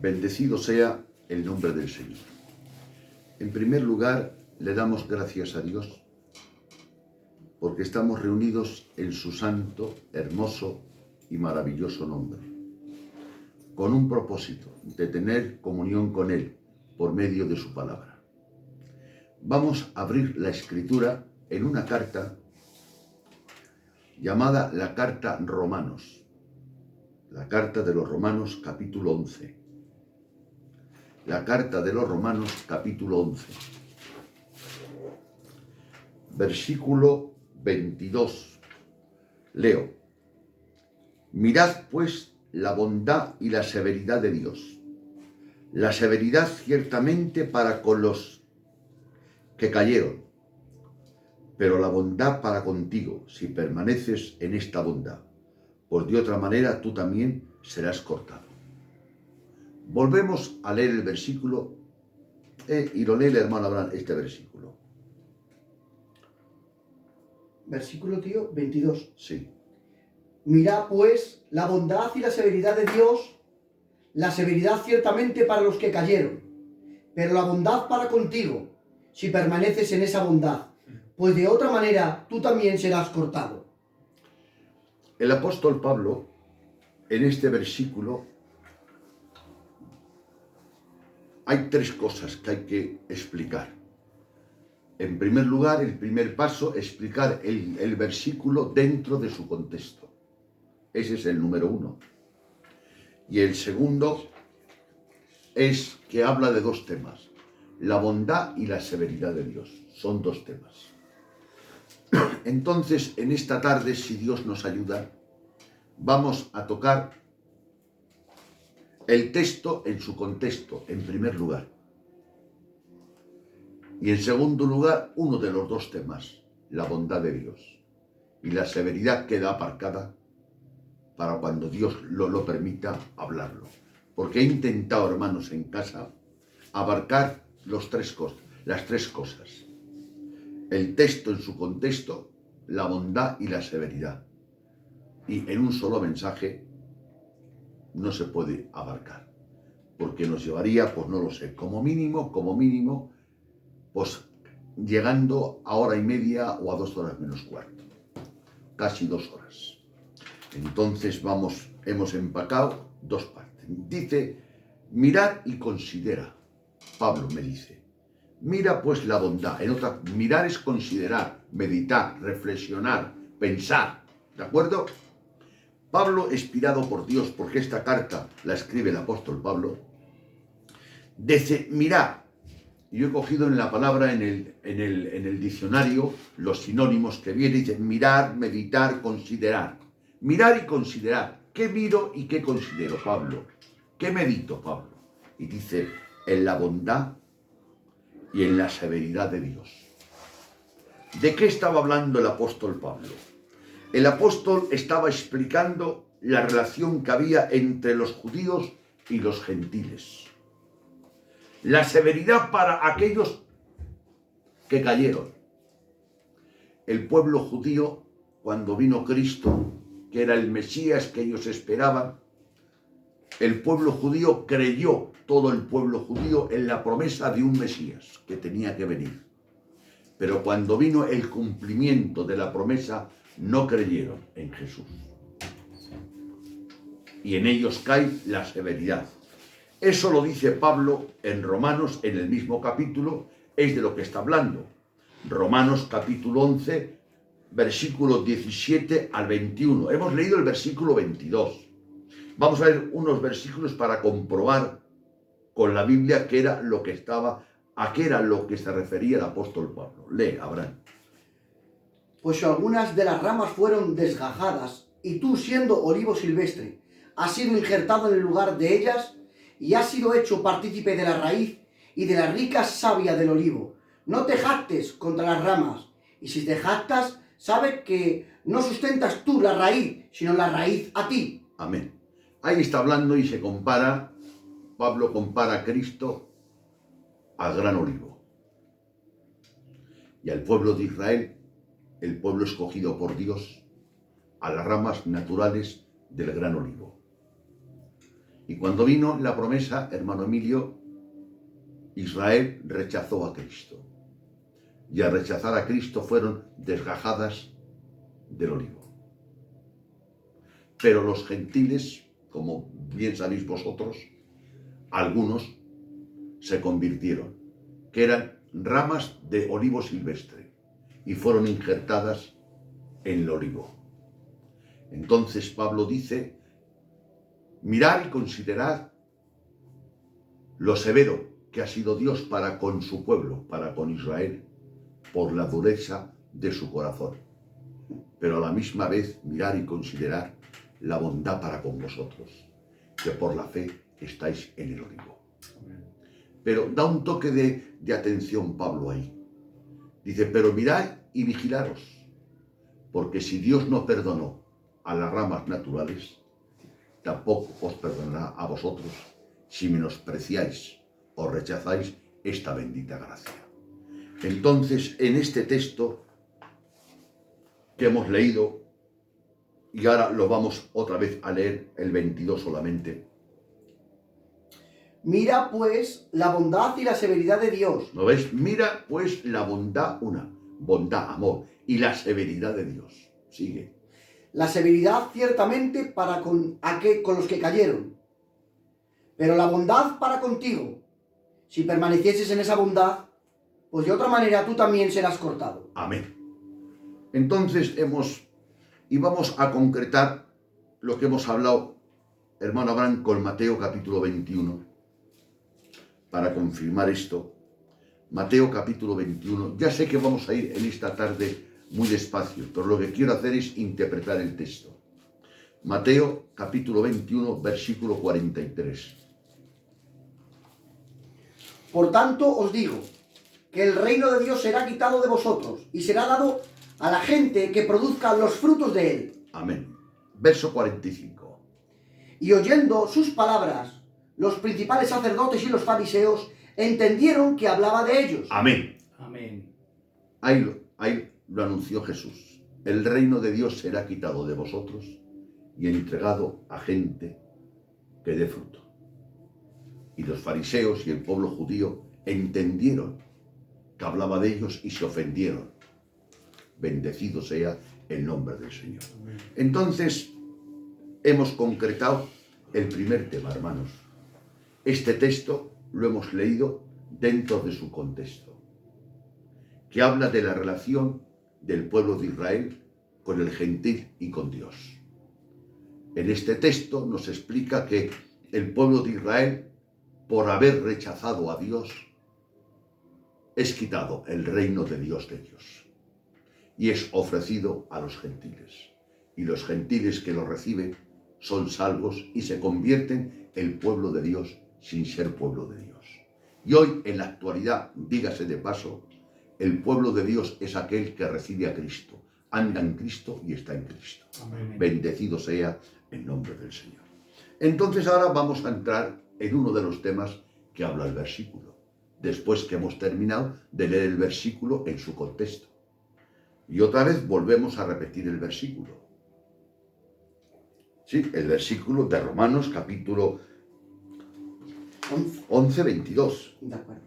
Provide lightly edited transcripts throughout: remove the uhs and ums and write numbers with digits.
Bendecido sea el nombre del Señor. En primer lugar, le damos gracias a Dios porque estamos reunidos en su santo, hermoso y maravilloso nombre, con un propósito de tener comunión con Él por medio de su palabra. Vamos a abrir la Escritura en una carta llamada la Carta Romanos, la Carta de los Romanos capítulo 11. La Carta de los Romanos capítulo 11, versículo 22. Leo: mirad pues la bondad y la severidad de Dios. La severidad ciertamente para con los que cayeron, pero la bondad para contigo, si permaneces en esta bondad, pues de otra manera tú también serás cortado. Volvemos a leer el versículo y lo lee el hermano Abraham, este versículo. Versículo, tío, 22. Sí. Mirad pues la bondad y la severidad de Dios, la severidad ciertamente para los que cayeron, pero la bondad para contigo, si permaneces en esa bondad, pues de otra manera tú también serás cortado. El apóstol Pablo, en este versículo, hay tres cosas que hay que explicar. En primer lugar, el primer paso, explicar el versículo dentro de su contexto. Ese es el número uno. Y el segundo es que habla de dos temas: la bondad y la severidad de Dios. Son dos temas. Entonces, en esta tarde, si Dios nos ayuda, vamos a tocar el texto en su contexto, en primer lugar. Y en segundo lugar, uno de los dos temas, la bondad de Dios. Y la severidad queda aparcada para cuando Dios lo permita hablarlo. Porque he intentado, hermanos, en casa, abarcar las tres cosas. El texto en su contexto, la bondad y la severidad. Y en un solo mensaje no se puede abarcar. Porque nos llevaría, pues no lo sé, como mínimo, pues llegando a hora y media o a 2 horas menos cuarto. Casi 2 horas. Entonces hemos empacado dos partes. Dice, mirad y considera. Pablo me dice, mira pues la bondad. En otra, mirar es considerar, meditar, reflexionar, pensar. ¿De acuerdo? Pablo, inspirado por Dios, porque esta carta la escribe el apóstol Pablo, dice, mirad. Yo he cogido en la palabra, en el diccionario, los sinónimos que viene, dice mirar, meditar, considerar. Mirar y considerar. ¿Qué miro y qué considero, Pablo? ¿Qué medito, Pablo? Y dice, en la bondad y en la severidad de Dios. ¿De qué estaba hablando el apóstol Pablo? El apóstol estaba explicando la relación que había entre los judíos y los gentiles. La severidad para aquellos que cayeron. El pueblo judío, cuando vino Cristo, que era el Mesías que ellos esperaban, el pueblo judío creyó, todo el pueblo judío, en la promesa de un Mesías que tenía que venir. Pero cuando vino el cumplimiento de la promesa, no creyeron en Jesús. Y en ellos cae la severidad. Eso lo dice Pablo en Romanos, en el mismo capítulo, es de lo que está hablando. Romanos capítulo 11, versículos 17 al 21. Hemos leído el versículo 22. Vamos a ver unos versículos para comprobar con la Biblia qué era lo que a qué era lo que se refería el apóstol Pablo. Lee, Abraham. Pues algunas de las ramas fueron desgajadas, y tú, siendo olivo silvestre, has sido injertado en el lugar de ellas, y has sido hecho partícipe de la raíz y de la rica savia del olivo. No te jactes contra las ramas, y si te jactas, sabe que no sustentas tú la raíz, sino la raíz a ti. Amén. Ahí está hablando y se compara, Pablo compara a Cristo al gran olivo. Y al pueblo de Israel, el pueblo escogido por Dios, a las ramas naturales del gran olivo. Y cuando vino la promesa, hermano Emilio, Israel rechazó a Cristo. Y al rechazar a Cristo fueron desgajadas del olivo. Pero los gentiles, como bien sabéis vosotros, algunos se convirtieron, que eran ramas de olivo silvestre, y fueron injertadas en el olivo. Entonces Pablo dice: mirad y considerad lo severo que ha sido Dios para con su pueblo, para con Israel, por la dureza de su corazón. Pero a la misma vez mirad y considerad la bondad para con vosotros, que por la fe estáis en el olivo. Pero da un toque de atención Pablo ahí. Dice: pero mirad y vigilaros, porque si Dios no perdonó a las ramas naturales, tampoco os perdonará a vosotros si menospreciáis o rechazáis esta bendita gracia. Entonces, en este texto que hemos leído, y ahora lo vamos otra vez a leer, el 22 solamente. Mira pues la bondad y la severidad de Dios. ¿Lo ves? Mira pues la bondad, bondad, amor, y la severidad de Dios. Sigue. La severidad ciertamente para con los que cayeron, pero la bondad para contigo. Si permanecieses en esa bondad, pues de otra manera tú también serás cortado. Amén. Entonces vamos a concretar lo que hemos hablado, hermano Abraham, con Mateo capítulo 21, para confirmar esto. Mateo capítulo 21. Ya sé que vamos a ir en esta tarde muy despacio, pero lo que quiero hacer es interpretar el texto. Mateo capítulo 21, versículo 43. Por tanto os digo, que el reino de Dios será quitado de vosotros y será dado a la gente que produzca los frutos de él. Amén. Verso 45. Y oyendo sus palabras, los principales sacerdotes y los fariseos entendieron que hablaba de ellos. Amén. Amén. Ahí lo anunció Jesús. El reino de Dios será quitado de vosotros y entregado a gente que dé fruto. Y los fariseos y el pueblo judío entendieron que hablaba de ellos y se ofendieron. Bendecido sea el nombre del Señor. Amén. Entonces, hemos concretado el primer tema, hermanos. Este texto lo hemos leído dentro de su contexto, que habla de la relación del pueblo de Israel con el gentil y con Dios. En este texto nos explica que el pueblo de Israel, por haber rechazado a Dios, es quitado el reino de Dios de ellos y es ofrecido a los gentiles. Y los gentiles que lo reciben son salvos y se convierten en el pueblo de Dios sin ser pueblo de Dios. Y hoy, en la actualidad, dígase de paso, el pueblo de Dios es aquel que recibe a Cristo, anda en Cristo y está en Cristo. Amén. Bendecido sea el nombre del Señor. Entonces ahora vamos a entrar en uno de los temas que habla el versículo, después que hemos terminado de leer el versículo en su contexto. Y otra vez volvemos a repetir el versículo. Sí, el versículo de Romanos capítulo 11, 22. De acuerdo.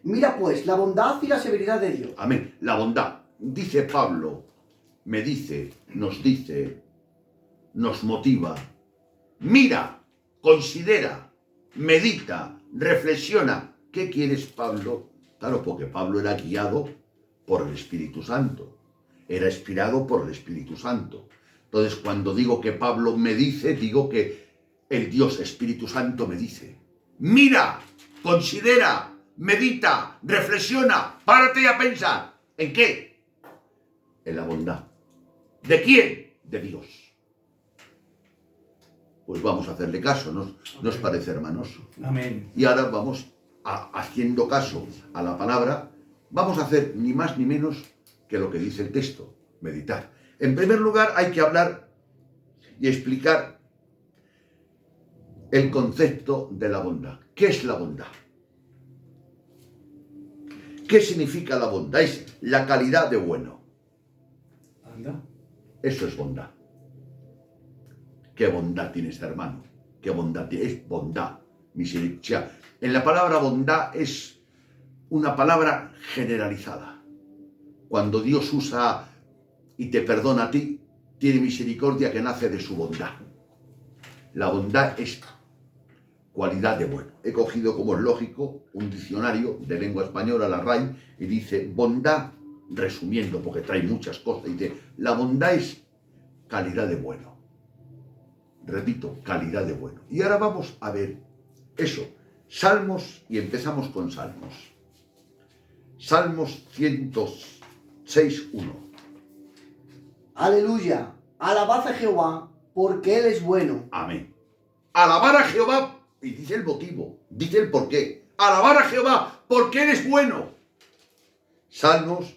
Mira pues la bondad y la severidad de Dios. Amén. La bondad. Dice Pablo, nos motiva. Mira, considera, medita, reflexiona. ¿Qué quieres, Pablo? Claro, porque Pablo era guiado por el Espíritu Santo. Era inspirado por el Espíritu Santo. Entonces, cuando digo que Pablo me dice, digo que el Dios Espíritu Santo me dice. Mira, considera, medita, reflexiona, párate a pensar. ¿En qué? En la bondad. ¿De quién? De Dios. Pues vamos a hacerle caso, ¿no os parece, hermanos? Amén. Y ahora vamos haciendo caso a la palabra, vamos a hacer ni más ni menos que lo que dice el texto, meditar. En primer lugar, hay que hablar y explicar el concepto de la bondad. ¿Qué es la bondad? ¿Qué significa la bondad? Es la calidad de bueno. Anda. Eso es bondad. ¿Qué bondad tienes, hermano? ¿Qué bondad? Es bondad, misericordia. En la palabra bondad es una palabra generalizada. Cuando Dios usa y te perdona a ti, tiene misericordia que nace de su bondad. La bondad es cualidad de bueno. He cogido, como es lógico, un diccionario de lengua española, la RAI, y dice bondad, resumiendo, porque trae muchas cosas, dice, la bondad es calidad de bueno. Repito, calidad de bueno. Y ahora vamos a ver eso, Salmos, y empezamos con Salmos. Salmos 106:1. Aleluya, alabad a Jehová, porque Él es bueno. Amén. Alabar a Jehová, y dice el motivo, dice el porqué. Alabar a Jehová, porque Él es bueno. Salmos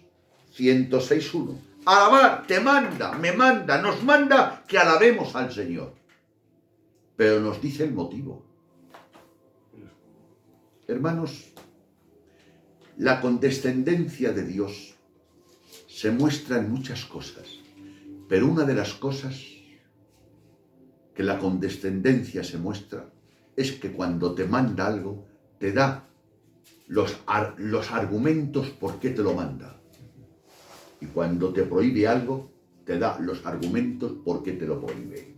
106:1. Alabar, te manda, me manda, nos manda que alabemos al Señor. Pero nos dice el motivo. Hermanos, la condescendencia de Dios se muestra en muchas cosas, pero una de las cosas que la condescendencia se muestra es que cuando te manda algo, te da los argumentos por qué te lo manda. Y cuando te prohíbe algo, te da los argumentos por qué te lo prohíbe.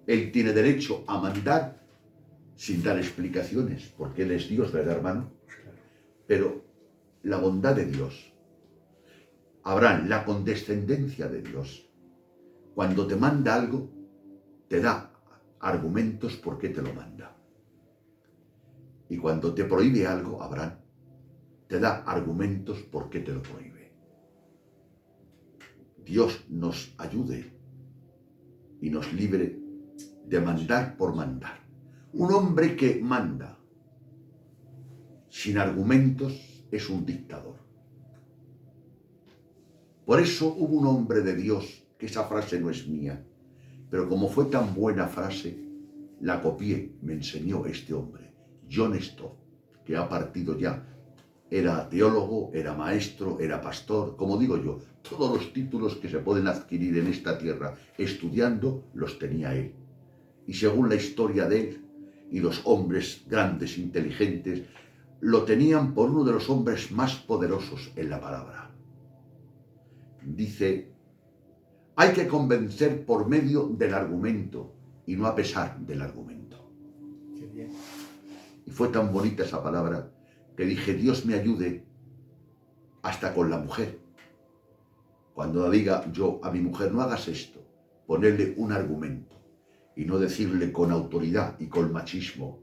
Él tiene derecho a mandar sin dar explicaciones, porque Él es Dios, ¿verdad, hermano? Pero la bondad de Dios, Abraham, la condescendencia de Dios, cuando te manda algo, te da argumentos por qué te lo manda. Y cuando te prohíbe algo, Abraham, te da argumentos por qué te lo prohíbe. Dios nos ayude y nos libre de mandar por mandar. Un hombre que manda sin argumentos es un dictador. Por eso hubo un hombre de Dios, que esa frase no es mía, pero como fue tan buena frase, la copié, me enseñó este hombre, John Stott, que ha partido ya. Era teólogo, era maestro, era pastor, como digo yo, todos los títulos que se pueden adquirir en esta tierra estudiando los tenía él. Y según la historia de él y los hombres grandes, inteligentes, lo tenían por uno de los hombres más poderosos en la palabra. Dice, hay que convencer por medio del argumento y no a pesar del argumento. Qué bien. Y fue tan bonita esa palabra que dije, Dios me ayude hasta con la mujer. Cuando diga yo a mi mujer, no hagas esto, ponerle un argumento y no decirle con autoridad y con machismo,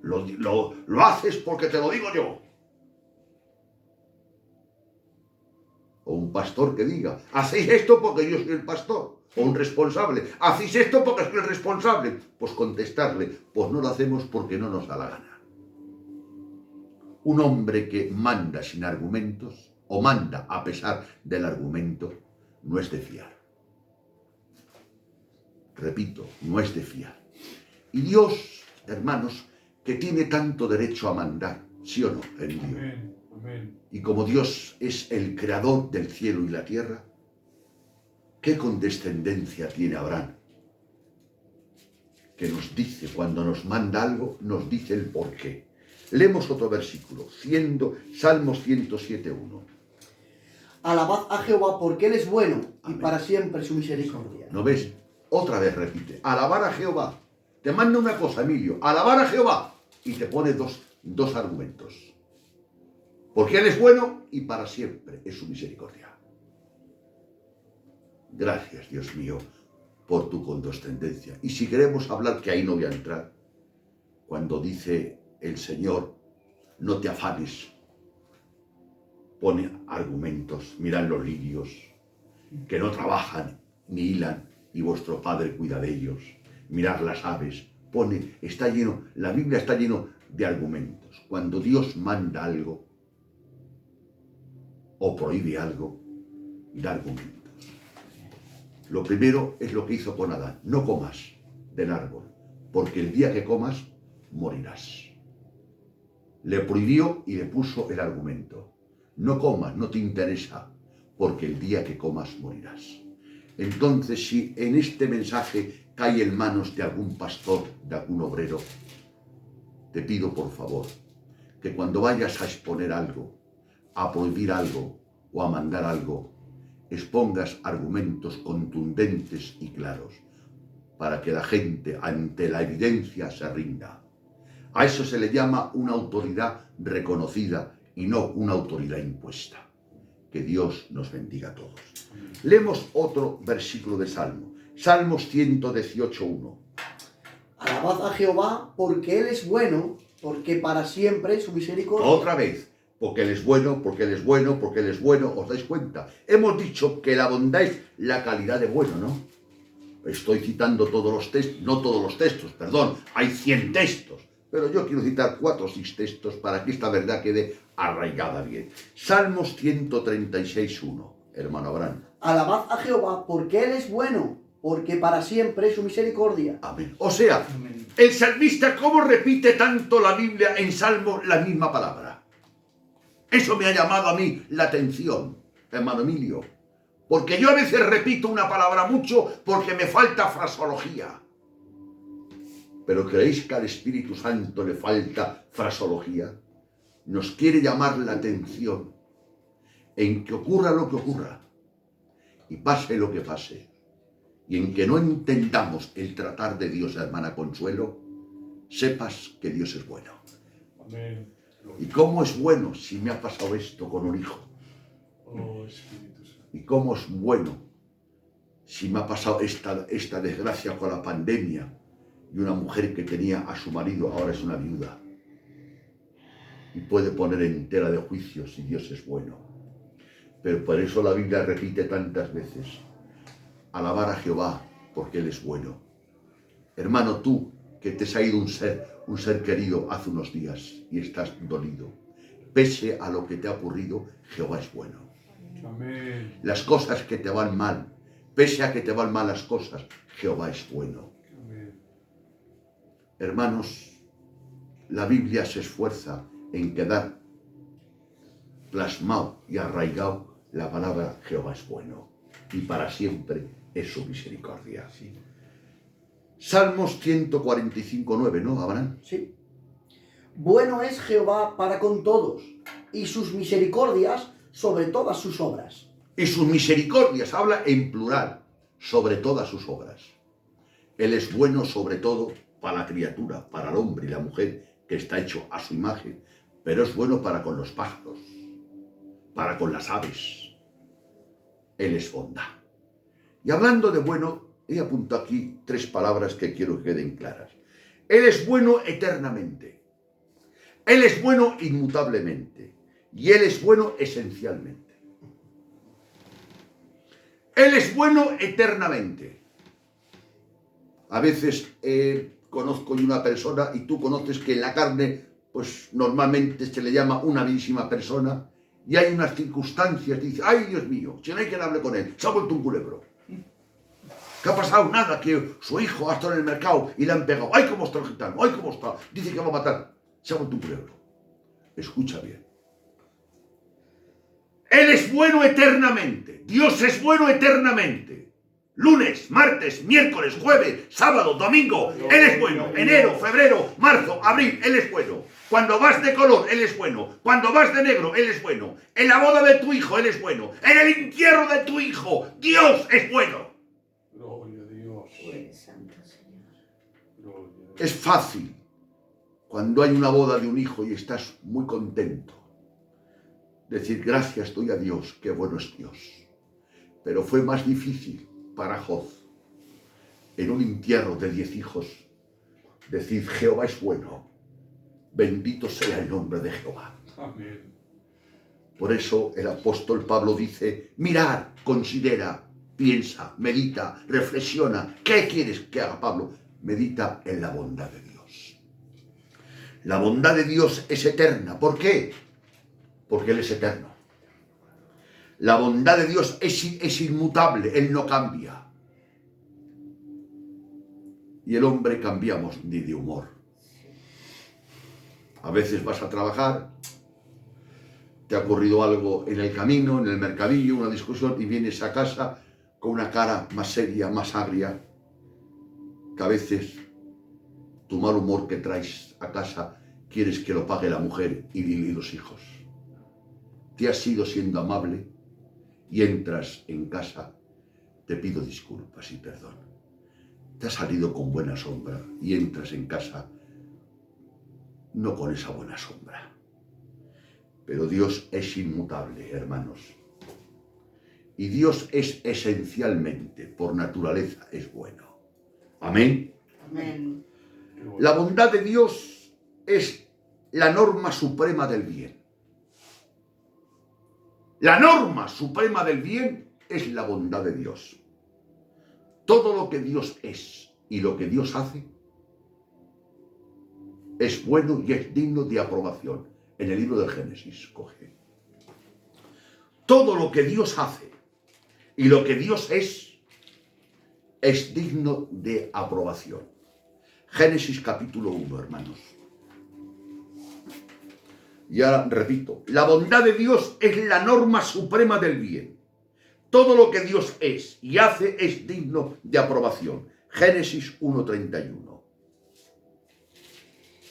lo haces porque te lo digo yo. O un pastor que diga, hacéis esto porque yo soy el pastor. O un responsable, hacéis esto porque soy el responsable. Pues contestarle, pues no lo hacemos porque no nos da la gana. Un hombre que manda sin argumentos o manda a pesar del argumento no es de fiar. Repito, no es de fiar. Y Dios, hermanos, que tiene tanto derecho a mandar, ¿sí o no? En Dios. Amén, amén. Y como Dios es el creador del cielo y la tierra, ¿qué condescendencia tiene Abraham? Que nos dice, cuando nos manda algo, nos dice el porqué. Leemos otro versículo, Salmos 107:1. Alabad a Jehová, porque Él es bueno, Amén. y para siempre su misericordia. ¿No ves? Otra vez repite, alabar a Jehová. Te manda una cosa, Emilio, alabar a Jehová. Y te pone dos argumentos. Porque Él es bueno y para siempre es su misericordia. Gracias, Dios mío, por tu condescendencia. Y si queremos hablar, que ahí no voy a entrar, cuando dice el Señor, no te afanes, pone argumentos, mirad los lirios, que no trabajan ni hilan, y vuestro Padre cuida de ellos. Mirad las aves, está lleno, la Biblia está lleno de argumentos. Cuando Dios manda algo, o prohíbe algo, da argumentos. Lo primero es lo que hizo con Adán, no comas del árbol, porque el día que comas, morirás. Le prohibió y le puso el argumento, no comas, no te interesa, porque el día que comas, morirás. Entonces, si en este mensaje cae en manos de algún pastor, de algún obrero, te pido por favor que cuando vayas a exponer algo, a prohibir algo o a mandar algo, expongas argumentos contundentes y claros para que la gente ante la evidencia se rinda. A eso se le llama una autoridad reconocida y no una autoridad impuesta. Que Dios nos bendiga a todos. Leemos otro versículo de Salmo. Salmos 118:1. Alabad a Jehová porque Él es bueno, porque para siempre su misericordia. Otra vez, porque Él es bueno, porque Él es bueno, porque Él es bueno. ¿Os dais cuenta? Hemos dicho que la bondad es la calidad de bueno, ¿no? Estoy citando todos los textos, no todos los textos, perdón, hay 100 textos. Pero yo quiero citar 4 o 6 textos para que esta verdad quede arraigada bien. Salmos 136:1, hermano Abraham. Alabad a Jehová porque Él es bueno, porque para siempre su misericordia. Amén. O sea, el salmista, ¿cómo repite tanto la Biblia en Salmos la misma palabra? Eso me ha llamado a mí la atención, hermano Emilio. Porque yo a veces repito una palabra mucho porque me falta fraseología. ¿Pero creéis que al Espíritu Santo le falta fraseología? Nos quiere llamar la atención en que ocurra lo que ocurra y pase lo que pase, y en que no entendamos el tratar de Dios, hermana Consuelo, sepas que Dios es bueno. Amén. ¿Y cómo es bueno si me ha pasado esto con un hijo? Oh, Espíritu Santo. ¿Y cómo es bueno si me ha pasado esta desgracia con la pandemia y una mujer que tenía a su marido ahora es una viuda? Y puede poner en tela de juicio si Dios es bueno. Pero por eso la Biblia repite tantas veces: alabar a Jehová porque Él es bueno. Hermano, tú que te ha ido un ser querido hace unos días y estás dolido, pese a lo que te ha ocurrido, Jehová es bueno. Amén. Las cosas que te van mal, pese a que te van mal las cosas, Jehová es bueno. Amén. Hermanos, la Biblia se esfuerza en quedar plasmado y arraigado la palabra Jehová es bueno y para siempre es su misericordia. Sí. Salmos 145:9, ¿no, Abraham? Sí. Bueno es Jehová para con todos, y sus misericordias sobre todas sus obras. Y sus misericordias, habla en plural, sobre todas sus obras. Él es bueno sobre todo para la criatura, para el hombre y la mujer, que está hecho a su imagen, pero es bueno para con los pájaros, para con las aves. Él es bondad. Y hablando de bueno, he apuntado aquí 3 palabras que quiero que queden claras. Él es bueno eternamente. Él es bueno inmutablemente. Y Él es bueno esencialmente. Él es bueno eternamente. A veces conozco yo una persona y tú conoces que en la carne, pues normalmente se le llama una bellísima persona y hay unas circunstancias, dice, ay Dios mío, si no hay quien hable con él, se ha vuelto un culebro. ¿Qué ha pasado? Nada, que su hijo ha estado en el mercado y le han pegado. ¡Ay, cómo está el gitano! ¡Ay, cómo está! Dice que va a matar. Se ha vuelto un culebro. Escucha bien. Él es bueno eternamente. Dios es bueno eternamente. Lunes, martes, miércoles, jueves, sábado, domingo. Él es bueno. Enero, febrero, marzo, abril. Él es bueno. Cuando vas de color, Él es bueno. Cuando vas de negro, Él es bueno. En la boda de tu hijo, Él es bueno. En el entierro de tu hijo, Dios es bueno. Gloria a Dios. Santo Señor. Gloria a Dios. Es fácil cuando hay una boda de un hijo y estás muy contento decir gracias doy a Dios, qué bueno es Dios. Pero fue más difícil para Job en un entierro de 10 hijos decir Jehová es bueno, bendito sea el nombre de Jehová. Amén. Por eso el apóstol Pablo dice, mirad, considera, piensa, medita, reflexiona. ¿Qué quieres que haga Pablo? Medita en la bondad de Dios. La bondad de Dios es eterna. ¿Por qué? Porque Él es eterno. La bondad de Dios es inmutable, Él no cambia. Y el hombre cambiamos ni de humor. A veces vas a trabajar, te ha ocurrido algo en el camino, en el mercadillo, una discusión, y vienes a casa con una cara más seria, más agria. que a veces tu mal humor que traes a casa quieres que lo pague la mujer y los hijos. Te has ido siendo amable y entras en casa, te pido disculpas y perdón. Te has salido con buena sombra y entras en casa no con esa buena sombra. Pero Dios es inmutable, hermanos. Y Dios es esencialmente, por naturaleza, es bueno. Amén. Amén. Qué bueno. La bondad de Dios es la norma suprema del bien. La norma suprema del bien es la bondad de Dios. Todo lo que Dios es y lo que Dios hace es bueno y es digno de aprobación. En el libro del Génesis, coge. Todo lo que Dios hace y lo que Dios es digno de aprobación. Génesis capítulo 1, hermanos. Y ahora repito, la bondad de Dios es la norma suprema del bien. Todo lo que Dios es y hace es digno de aprobación. Génesis 1:31.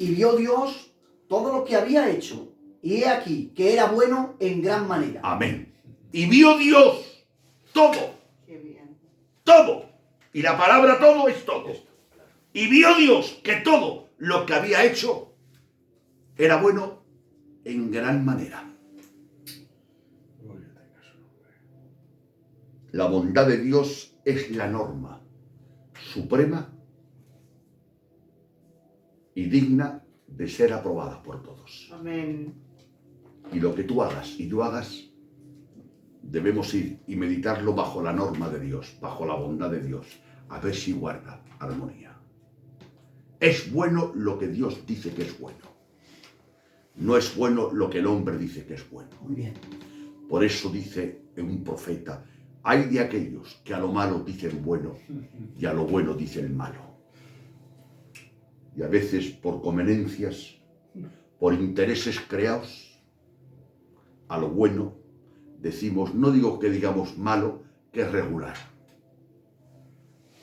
Y vio Dios todo lo que había hecho, y he aquí que era bueno en gran manera. Amén. Y vio Dios todo, Qué bien. todo. Y la palabra todo es todo. Y vio Dios que todo lo que había hecho era bueno en gran manera. Gloria tenga su nombre. La bondad de Dios es la norma suprema y digna de ser aprobada por todos. Amén. Y lo que tú hagas y yo hagas, debemos ir y meditarlo bajo la norma de Dios, bajo la bondad de Dios, a ver si guarda armonía. Es bueno lo que Dios dice que es bueno. No es bueno lo que el hombre dice que es bueno. Muy bien. Por eso dice un profeta, hay de aquellos que a lo malo dicen bueno y a lo bueno dicen malo. Y a veces por conveniencias, por intereses creados, a lo bueno decimos, no digo que digamos malo, que es regular,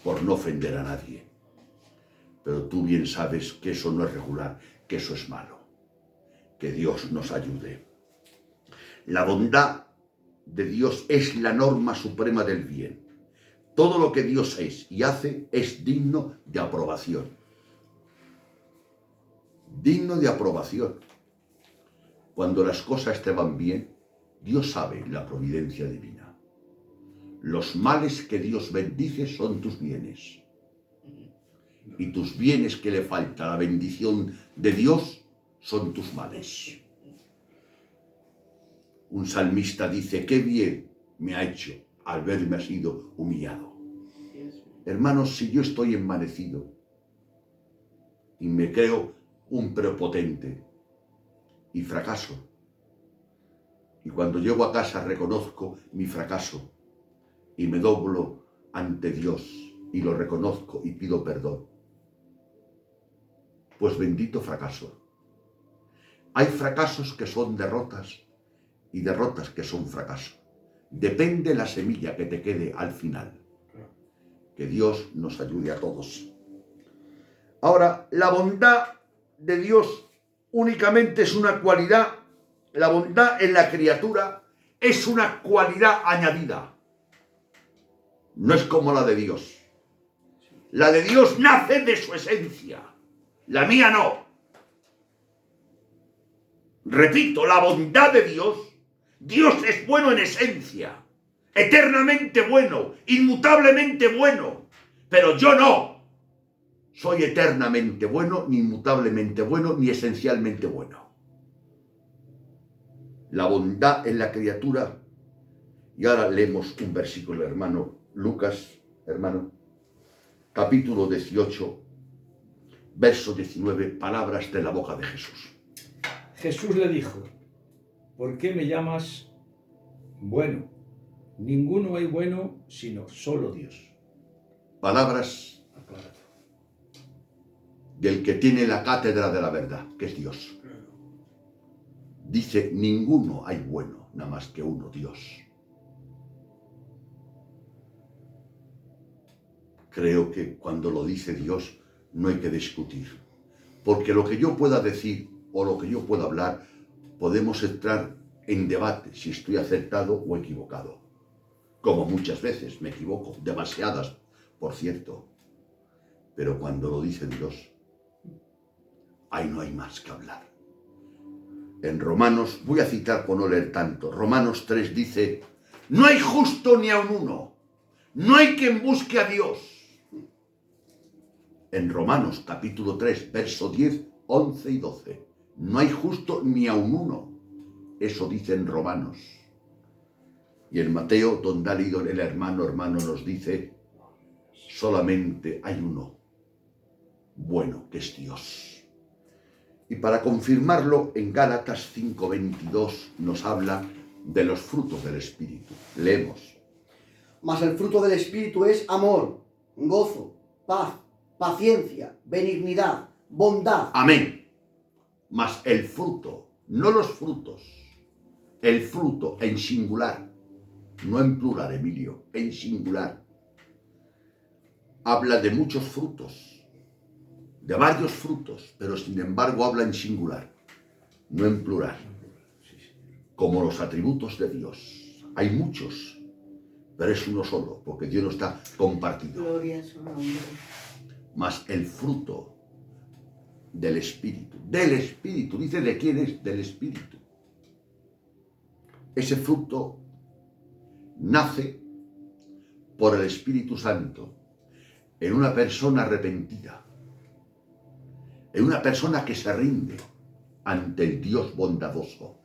por no ofender a nadie. Pero tú bien sabes que eso no es regular, que eso es malo. Que Dios nos ayude. La bondad de Dios es la norma suprema del bien. Todo lo que Dios es y hace es digno de aprobación. Digno de aprobación. Cuando las cosas te van bien, Dios sabe la providencia divina. Los males que Dios bendice son tus bienes. Y tus bienes que le falta la bendición de Dios son tus males. Un salmista dice, qué bien me ha hecho al verme sido humillado. Hermanos, si yo estoy envanecido y me creo un prepotente y fracaso, y cuando llego a casa reconozco mi fracaso y me doblo ante Dios y lo reconozco y pido perdón, pues bendito fracaso. Hay fracasos que son derrotas y derrotas que son fracaso. Depende la semilla que te quede al final. Que Dios nos ayude a todos. Ahora, la bondad de Dios únicamente es una cualidad. La bondad en la criatura es una cualidad añadida. No es como la de Dios. La de Dios nace de su esencia. La mía no. Repito, la bondad de Dios, Dios es bueno en esencia, eternamente bueno, inmutablemente bueno, pero yo no soy eternamente bueno, ni inmutablemente bueno, ni esencialmente bueno. La bondad en la criatura, y ahora leemos un versículo, hermano, Lucas, hermano, capítulo 18, verso 19, palabras de la boca de Jesús. Jesús le dijo, ¿por qué me llamas bueno? Ninguno hay bueno sino solo Dios. Palabras Aclárate. del que tiene la cátedra de la verdad, que es Dios. Dice, ninguno hay bueno, nada más que uno, Dios. creo que cuando lo dice Dios no hay que discutir. Porque lo que yo pueda decir o lo que yo pueda hablar, podemos entrar en debate si estoy acertado o equivocado. Como muchas veces me equivoco, demasiadas, por cierto. Pero cuando lo dice Dios, ahí no hay más que hablar. En Romanos, voy a citar por no leer tanto, Romanos 3 dice, no hay justo ni aun uno, no hay quien busque a Dios. En Romanos capítulo 3, verso 10, 11 y 12, no hay justo ni aun uno. Eso dice en Romanos. Y en Mateo, donde ha leído el hermano nos dice, solamente hay uno, bueno, que es Dios. Y para confirmarlo, en Gálatas 5:22 nos habla de los frutos del Espíritu. Leemos. Mas el fruto del Espíritu es amor, gozo, paz, paciencia, benignidad, bondad. Amén. Mas el fruto, no los frutos, el fruto en singular, no en plural, Emilio, en singular. Habla de muchos frutos, de varios frutos, pero sin embargo habla en singular, no en plural. Como los atributos de Dios. Hay muchos, pero es uno solo, porque Dios no está compartido. Gloria a su nombre. Mas el fruto del Espíritu, dice de quién es, del Espíritu. Ese fruto nace por el Espíritu Santo en una persona arrepentida, en una persona que se rinde ante el Dios bondadoso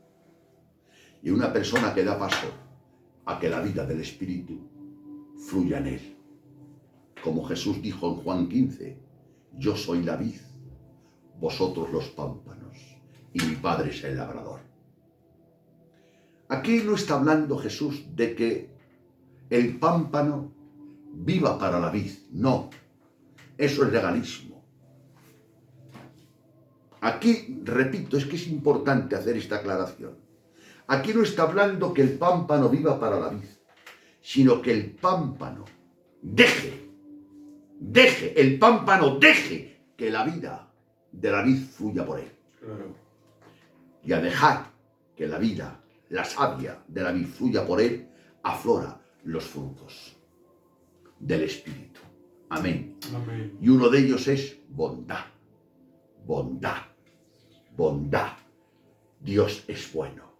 y una persona que da paso a que la vida del Espíritu fluya en él. Como Jesús dijo en Juan 15, yo soy la vid, vosotros los pámpanos, y mi Padre es el labrador. Aquí no está hablando Jesús de que el pámpano viva para la vid, no, eso es legalismo. Aquí, repito, es que es importante hacer esta aclaración. Aquí no está hablando que el pámpano viva para la vid, sino que el pámpano deje que la vida de la vid fluya por él. Claro. Y a dejar que la vida, la savia de la vid fluya por él, aflora los frutos del Espíritu. Amén. Amén. Y uno de ellos es bondad. Bondad. Bondad. Dios es bueno.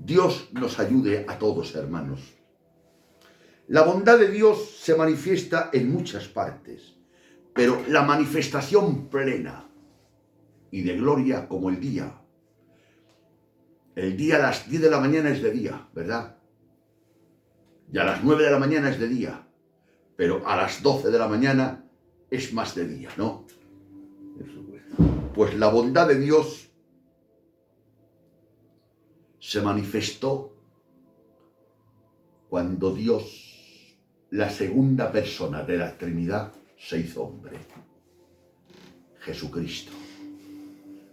Dios nos ayude a todos, hermanos. La bondad de Dios se manifiesta en muchas partes, pero la manifestación plena y de gloria como el día. El día a las 10 de la mañana es de día, ¿verdad? Y a las 9 de la mañana es de día, pero a las 12 de la mañana es más de día, ¿no? Pues la bondad de Dios se manifestó cuando Dios, la segunda persona de la Trinidad, se hizo hombre. Jesucristo.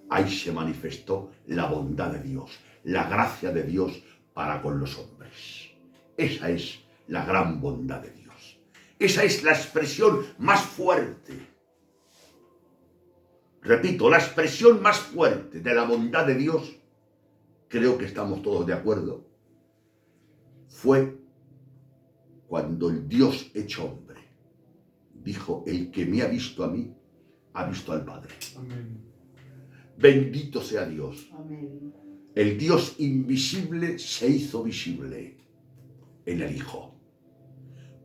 Ahí se manifestó la bondad de Dios, la gracia de Dios para con los hombres. Esa es la gran bondad de Dios. Esa es la expresión más fuerte. Repito, la expresión más fuerte de la bondad de Dios, creo que estamos todos de acuerdo, fue cuando el Dios hecho hombre dijo, el que me ha visto a mí, ha visto al Padre. Amén. Bendito sea Dios. Amén. El Dios invisible se hizo visible en el Hijo.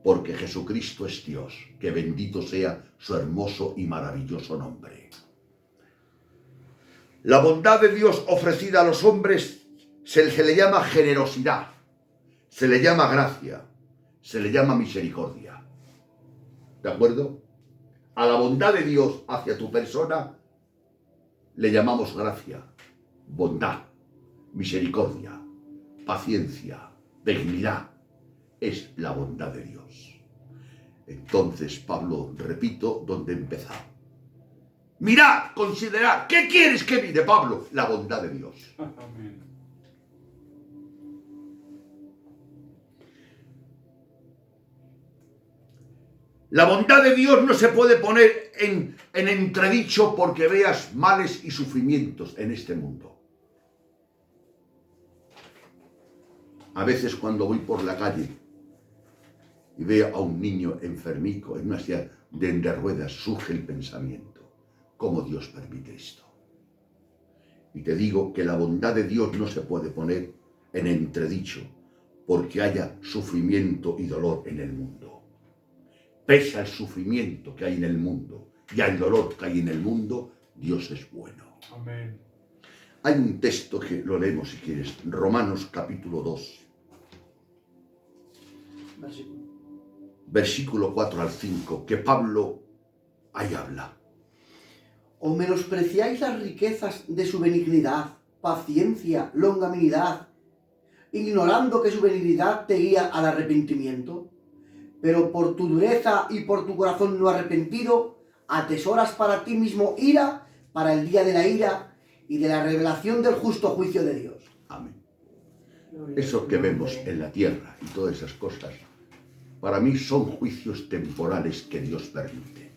Porque Jesucristo es Dios, que bendito sea su hermoso y maravilloso nombre. La bondad de Dios ofrecida a los hombres se le llama generosidad, se le llama gracia, se le llama misericordia. ¿De acuerdo? A la bondad de Dios hacia tu persona le llamamos gracia, bondad, misericordia, paciencia, benignidad. Es la bondad de Dios. Entonces Pablo, repito, donde empezaba. Mirad, considerad, ¿qué quieres que mire, Pablo? La bondad de Dios. Amén. La bondad de Dios no se puede poner en entredicho porque veas males y sufrimientos en este mundo. A veces cuando voy por la calle y veo a un niño enfermico en una silla de ruedas, surge el pensamiento, ¿cómo Dios permite esto? Y te digo que la bondad de Dios no se puede poner en entredicho porque haya sufrimiento y dolor en el mundo. Pese al sufrimiento que hay en el mundo y al dolor que hay en el mundo, Dios es bueno. Amén. Hay un texto que lo leemos si quieres, Romanos capítulo 2, versículo 4 al 5, que Pablo ahí habla. ¿O menospreciáis las riquezas de su benignidad, paciencia, longanimidad, ignorando que su benignidad te guía al arrepentimiento? Pero por tu dureza y por tu corazón no arrepentido, atesoras para ti mismo ira para el día de la ira y de la revelación del justo juicio de Dios. Amén. Eso que vemos en la tierra y todas esas cosas, para mí son juicios temporales que Dios permite.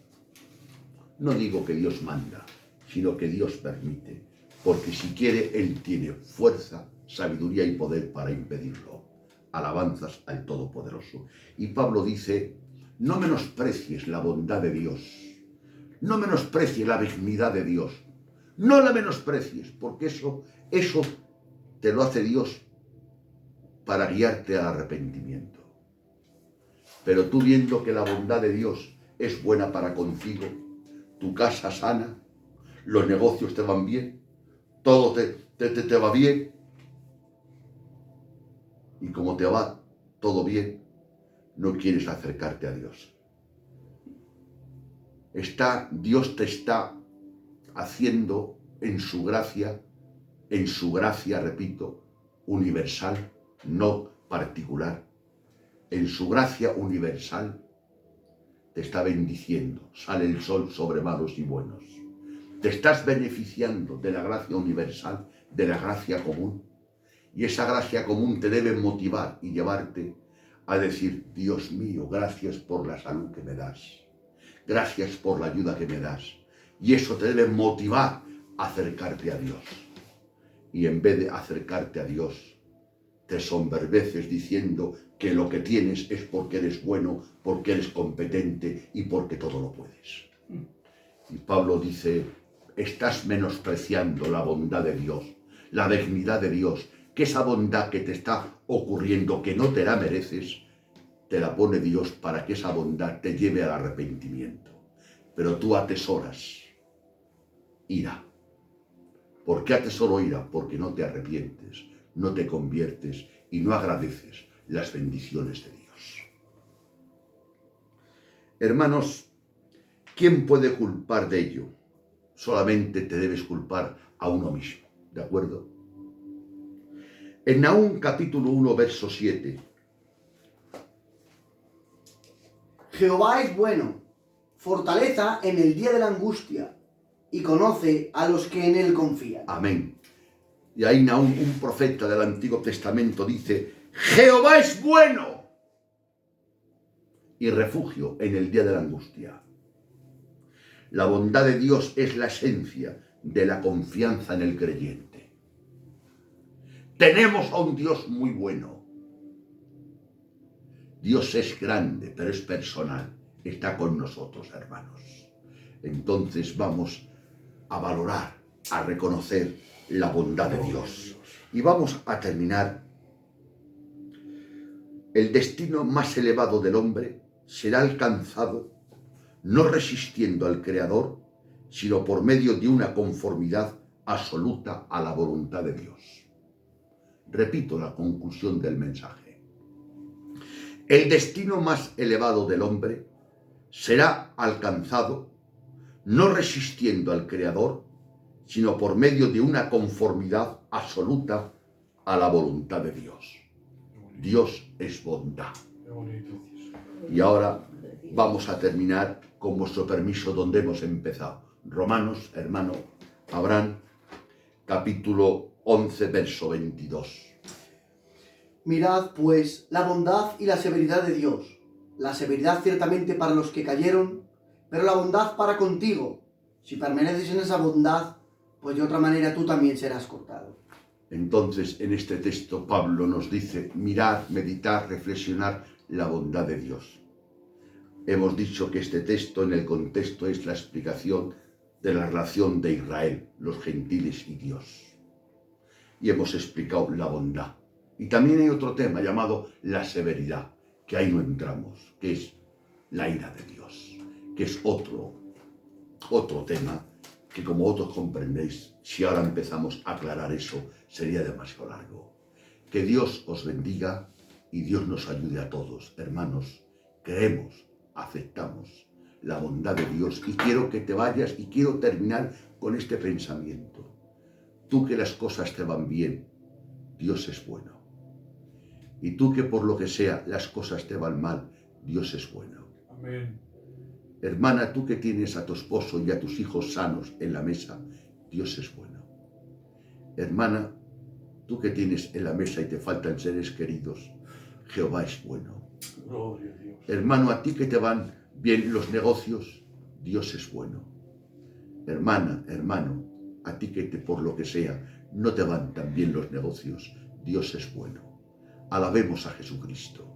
No digo que Dios manda, sino que Dios permite, porque si quiere, Él tiene fuerza, sabiduría y poder para impedirlo. Alabanzas al Todopoderoso. Y Pablo dice, no menosprecies la bondad de Dios, no menosprecies la benignidad de Dios, no la menosprecies, porque eso te lo hace Dios para guiarte al arrepentimiento. Pero tú viendo que la bondad de Dios es buena para contigo, tu casa sana, los negocios te van bien, todo te va bien, y como te va todo bien, no quieres acercarte a Dios. Dios te está haciendo en su gracia, repito, universal, no particular. En su gracia universal te está bendiciendo, sale el sol sobre malos y buenos. Te estás beneficiando de la gracia universal, de la gracia común. Y esa gracia común te debe motivar y llevarte a decir, Dios mío, gracias por la salud que me das. Gracias por la ayuda que me das. Y eso te debe motivar a acercarte a Dios. Y en vez de acercarte a Dios, te soberbeces diciendo que lo que tienes es porque eres bueno, porque eres competente y porque todo lo puedes. Y Pablo dice, estás menospreciando la bondad de Dios, la benignidad de Dios, que esa bondad que te está ocurriendo, que no te la mereces, te la pone Dios para que esa bondad te lleve al arrepentimiento. Pero tú atesoras ira. ¿Por qué atesoro ira? Porque no te arrepientes, no te conviertes y no agradeces las bendiciones de Dios. Hermanos, ¿quién puede culpar de ello? Solamente te debes culpar a uno mismo, ¿de acuerdo? En Nahum capítulo 1, verso 7. Jehová es bueno, fortaleza en el día de la angustia, y conoce a los que en él confían. Amén. Y ahí Nahum, un profeta del Antiguo Testamento, dice, Jehová es bueno y refugio en el día de la angustia. La bondad de Dios es la esencia de la confianza en el creyente. Tenemos a un Dios muy bueno. Dios es grande, pero es personal. Está con nosotros, hermanos. Entonces vamos a valorar, a reconocer la bondad de Dios. Y vamos a terminar. El destino más elevado del hombre será alcanzado no resistiendo al Creador, sino por medio de una conformidad absoluta a la voluntad de Dios. Repito la conclusión del mensaje. El destino más elevado del hombre será alcanzado no resistiendo al Creador, sino por medio de una conformidad absoluta a la voluntad de Dios. Dios es bondad. Y ahora vamos a terminar con vuestro permiso donde hemos empezado. Romanos, hermano Abraham, capítulo 11, verso 22. Mirad, pues, la bondad y la severidad de Dios, La severidad ciertamente para los que cayeron, pero la bondad para contigo. Si permaneces en esa bondad, pues de otra manera tú también serás cortado. Entonces, en este texto, Pablo nos dice, mirar, meditar, reflexionar la bondad de Dios. Hemos dicho que este texto en el contexto es la explicación de la relación de Israel, los gentiles y Dios. Y hemos explicado la bondad. Y también hay otro tema llamado la severidad, que ahí no entramos, que es la ira de Dios, que es otro tema que, como otros comprendéis, si ahora empezamos a aclarar eso, sería demasiado largo. Que Dios os bendiga y Dios nos ayude a todos. Hermanos, creemos, aceptamos la bondad de Dios y quiero que te vayas y quiero terminar con este pensamiento. Tú que las cosas te van bien, Dios es bueno. Y tú que por lo que sea las cosas te van mal, Dios es bueno. Amén. Hermana, tú que tienes a tu esposo y a tus hijos sanos en la mesa, Dios es bueno. Hermana, tú que tienes en la mesa y te faltan seres queridos, Jehová es bueno. Gloria a Dios. Hermano, a ti que te van bien los negocios, Dios es bueno. Hermana, hermano, a ti que por lo que sea no te van tan bien los negocios, Dios es bueno. Alabemos a Jesucristo.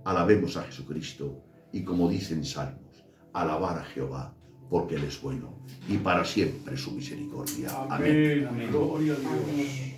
Alabemos a Jesucristo y como dicen salmos, alabar a Jehová porque Él es bueno y para siempre su misericordia. Amén. Amén. Gloria a Dios.